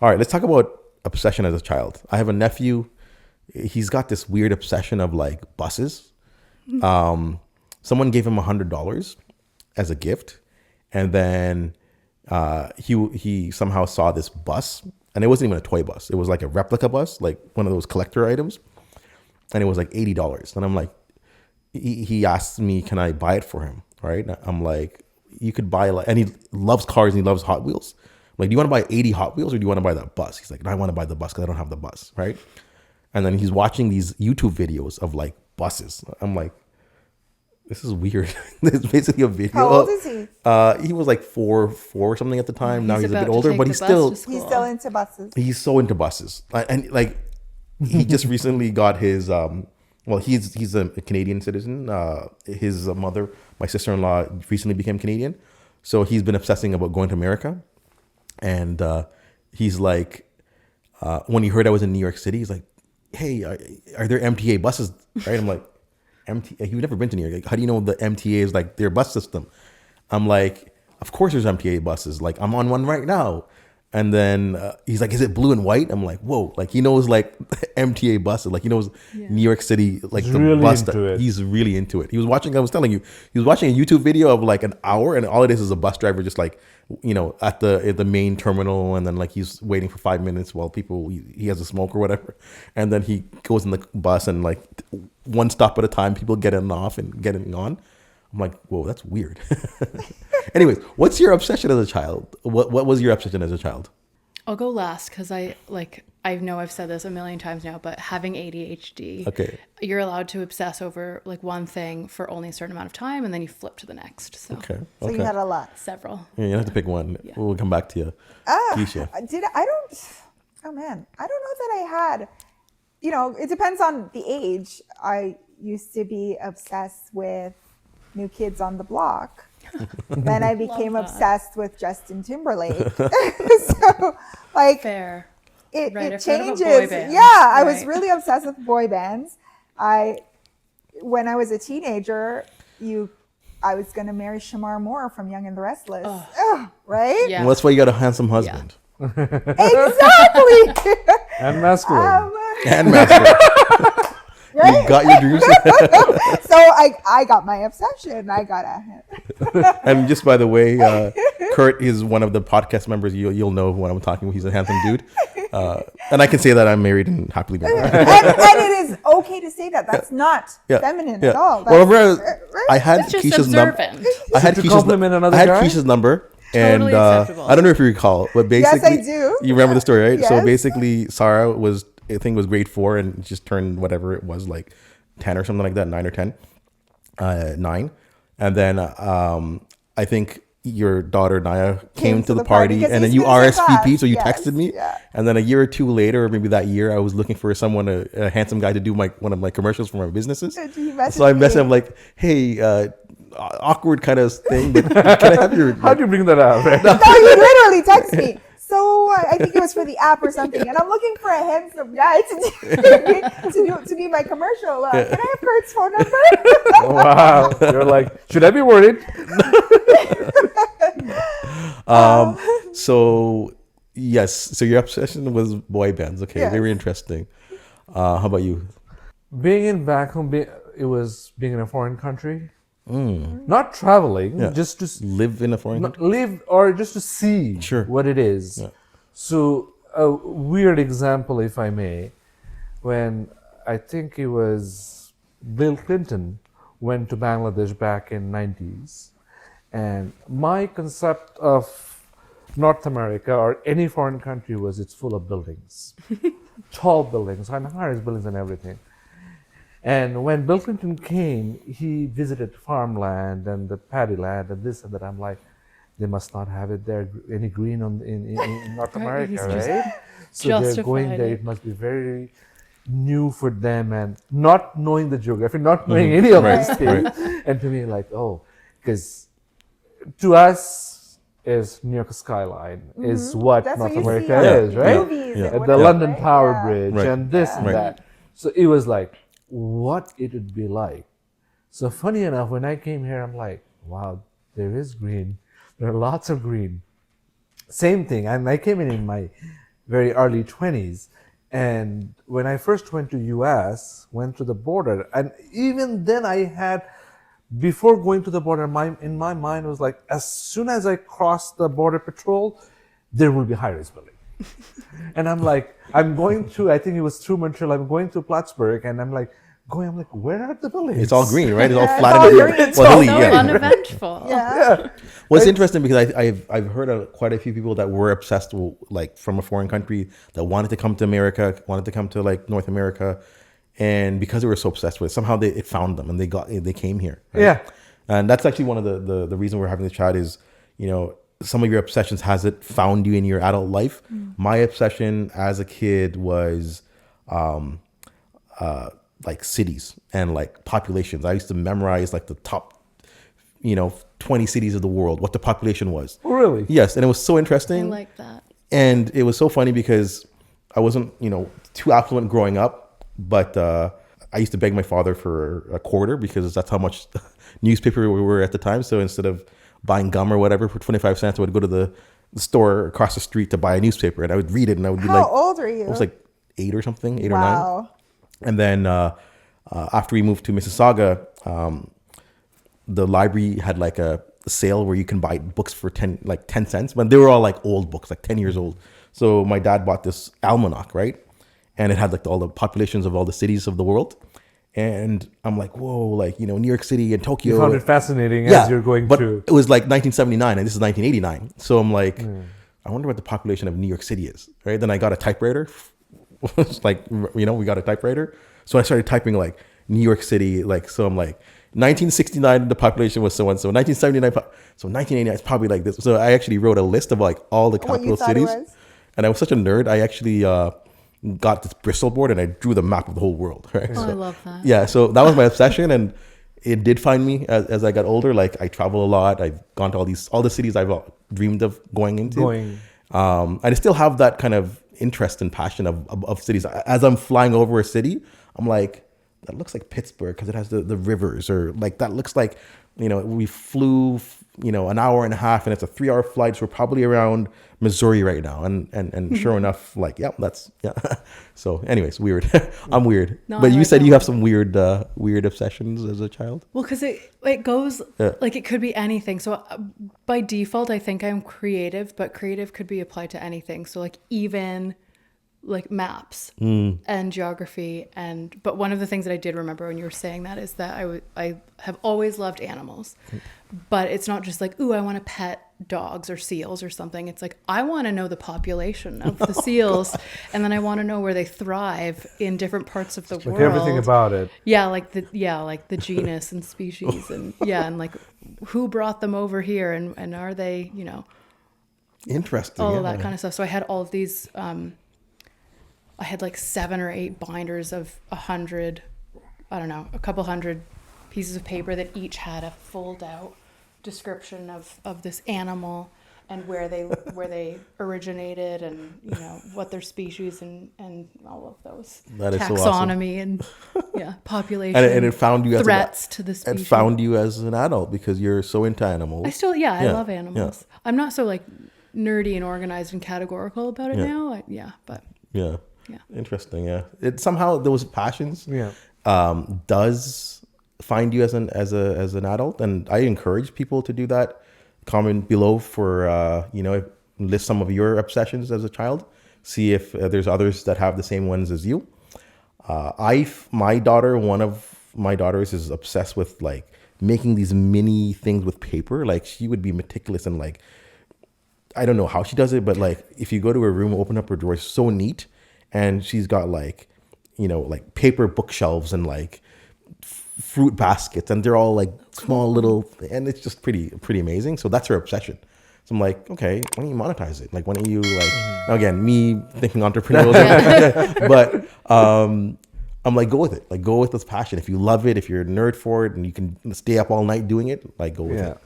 All right, let's talk about obsession as a child. I have a nephew. He's got this weird obsession of like buses. Someone gave him $100 as a gift, and then he somehow saw this bus, and it wasn't even a toy bus. It was like a replica bus, like one of those collector items, and it was like $80. And I'm like, he asked me, can I buy it for him? Right? I'm like, you could buy and he loves cars and he loves Hot Wheels. I'm like, do you want to buy 80 Hot Wheels or do you want to buy that bus? He's like, no, I want to buy the bus because I don't have the bus, right? And then he's watching these YouTube videos of like buses. I'm like, this is weird. It's basically a video. How old is he? He was like four or something at the time. Now he's a bit older, but he's still into buses. He's so into buses. And like, he just recently got his, he's a Canadian citizen. His mother, my sister-in-law, recently became Canadian. So he's been obsessing about going to America. And he's like, when he heard I was in New York City, he's like, hey, are there MTA buses? Right? I'm like, MTA? You've never been to New York. Like, how do you know the MTA is like their bus system? I'm like, of course there's MTA buses. Like, I'm on one right now. And then he's like, is it blue and white? I'm like, whoa. Like, he knows like MTA buses. Like, he knows New York City, like he's the really bus. He's really into it. He was watching, I was telling you, he was watching a YouTube video of like an hour, and all it is a bus driver just like, you know, at the main terminal, and then like he's waiting for 5 minutes while he has a smoke or whatever. And then he goes in the bus and like one stop at a time, people getting off and getting on. I'm like, whoa, that's weird. Anyways, what's your obsession as a child? What was your obsession as a child? I'll go last because I know I've said this a million times now, but having ADHD, okay, you're allowed to obsess over like one thing for only a certain amount of time, and then you flip to the next. So So you had a lot. Several. Yeah, you have to pick one. Yeah. We'll come back to you. 𝐸𝐶. Oh man, I don't know that I had. You know, it depends on the age. I used to be obsessed with New Kids on the Block. Then I became obsessed with Justin Timberlake. So, like, fair. It changes. Boy bands, I was really obsessed with boy bands. When I was a teenager, I was going to marry Shamar Moore from Young and the Restless. Right? Yeah. Well, that's why you got a handsome husband. Exactly. And masculine. And masculine. Right? You got your dreams. So I got my obsession. I got a. And just by the way, Kurt is one of the podcast members. You'll know when I'm talking. He's a handsome dude, and I can say that I'm married and happily married. and it is okay to say that. That's not feminine at all. That's, I had Keisha's number. I had Keisha's number. And Totally acceptable. I don't know if you recall, but basically, yes, I do. You remember the story, right? Yes. So basically, Sarah was, I think, was grade 4 and just turned whatever it was, like 10 or something like that, 9 or 10, 9. And then I think your daughter Naya came to the party, and then you RSVP'd, so you texted me. Yeah. And then a year or two later, or maybe that year, I was looking for someone, a handsome guy to do one of my commercials for my businesses. So I messaged him like, hey, awkward kind of thing, but can I have your... How'd you bring that up? Right? No, you literally text me. So I think it was for the app or something, and I'm looking for a handsome guy to be my commercial. Can I have Kurt's phone number? Wow, you're like, should I be worried? So yes, so your obsession was boy bands. Okay, yes. Very interesting. How about you? Being back home, it was being in a foreign country. Not traveling, just to live in a foreign country. Live or just to see what it is. Yeah. So a weird example, if I may, when I think it was Bill Clinton went to Bangladesh back in 90s, and my concept of North America or any foreign country was it's full of buildings, tall buildings, high-rise buildings and everything. And when Bill Clinton came, he visited farmland and the paddy land and this and that. I'm like, they must not have it there, any green in North America, right? So they're going there. It must be very new for them, and not knowing the geography, not knowing any of these things. And to me, like, because to us, is New York skyline is what North America is, right? The London Tower Bridge and this and that. So it was like, what it would be like. So funny enough, when I came here, I'm like, wow, there is green. There are lots of green. Same thing. I came in my very early 20s. And when I first went to US, went to the border, and even then I had, before going to the border, in my mind was like, as soon as I cross the border patrol, there will be high-rise building. And I'm like, I'm going to, I think it was through Montreal, I'm going to Plattsburgh, and I'm like, where are the buildings? It's all green, right? It's all Yeah, flat it's and all green. green. It's Well, so hilly, yeah. uneventful. Yeah. Well, it's interesting because I've heard of quite a few people that were obsessed with, like, from a foreign country that wanted to come to America, wanted to come to like North America, and because they were so obsessed with it, somehow it found them and they came here. Right? Yeah. And that's actually one of the reason we're having this chat is, you know, some of your obsessions, has it found you in your adult life? My obsession as a kid was like cities and like populations. I used to memorize like the top, 20 cities of the world, what the population was. Oh, really? Yes. And it was so I interesting. like that. And it was so funny because I wasn't, too affluent growing up, but I used to beg my father for a quarter because that's how much newspaper we were at the time. So instead of buying gum or whatever for 25 cents, I would go to the store across the street to buy a newspaper, and I would read it, and I would be How like, old are you? I was like 8 or something, 8 or Wow. 9. And then after we moved to Mississauga, the library had like a sale where you can buy books for 10 cents, but they were all like old books, like 10 years old. So my dad bought this almanac, right? And it had like all the populations of all the cities of the world. And I'm like, whoa, like, New York City and Tokyo. You found it fascinating as you're going but through. it was like 1979 and this is 1989. So I'm like, I wonder what the population of New York City is, right? Then I got a typewriter. It's like, we got a typewriter. So I started typing like New York City. Like, so I'm like, 1969, the population was so-and-so. 1979, so 1989 is probably like this. So I actually wrote a list of like all the What you capital thought it cities. was? And I was such a nerd. I actually got this Bristol board and I drew the map of the whole world. Right? Oh, I love that. Yeah, so that was my obsession, and it did find me as I got older. Like, I travel a lot. I've gone to all the cities I've dreamed of going into. I still have that kind of interest and passion of cities. As I'm flying over a city, I'm like, that looks like Pittsburgh because it has the rivers, or like that looks like, we flew, an hour and a half and it's a 3-hour flight. So we're probably around Missouri right now. And sure enough, like, yeah. So anyways, weird. I'm weird. No, but I you like said that you have one. some weird obsessions as a child. Well, because it goes, like, it could be anything. So by default, I think I'm creative, but creative could be applied to anything. So like even like maps and geography. But one of the things that I did remember when you were saying that is that I have always loved animals, but it's not just like, ooh, I want to pet dogs or seals or something. It's like, I want to know the population of the seals, and then I want to know where they thrive in different parts of the world. Like everything about it. Yeah, like the genus and species, and like who brought them over here, and are they, Interesting. all of that kind of stuff. So I had all of these. I had like 7 or 8 binders of 100, I don't know, a couple hundred pieces of paper that each had a fold out description of this animal and where they originated, and what their species and all of those. That is so taxonomy and population and it found you threats to the species. It found you as an adult because you're so into animals. I still I love animals. Yeah. I'm not so like nerdy and organized and categorical about it now. But Yeah. Interesting. Yeah. It somehow those passions does find you as an adult, and I encourage people to do that. Comment below for list some of your obsessions as a child. See if there's others that have the same ones as you. One of my daughters is obsessed with like making these mini things with paper. Like, she would be meticulous and like, I don't know how she does it, but like if you go to her room, open up her drawers, so neat. And she's got like, like paper bookshelves and like fruit baskets, and they're all like small little, and it's just pretty amazing. So that's her obsession. So I'm like, okay, why don't you monetize it? Like, why don't you like, again, me thinking entrepreneurial, but I'm like, go with it. Like, go with this passion. If you love it, if you're a nerd for it, and you can stay up all night doing it, like, go with it.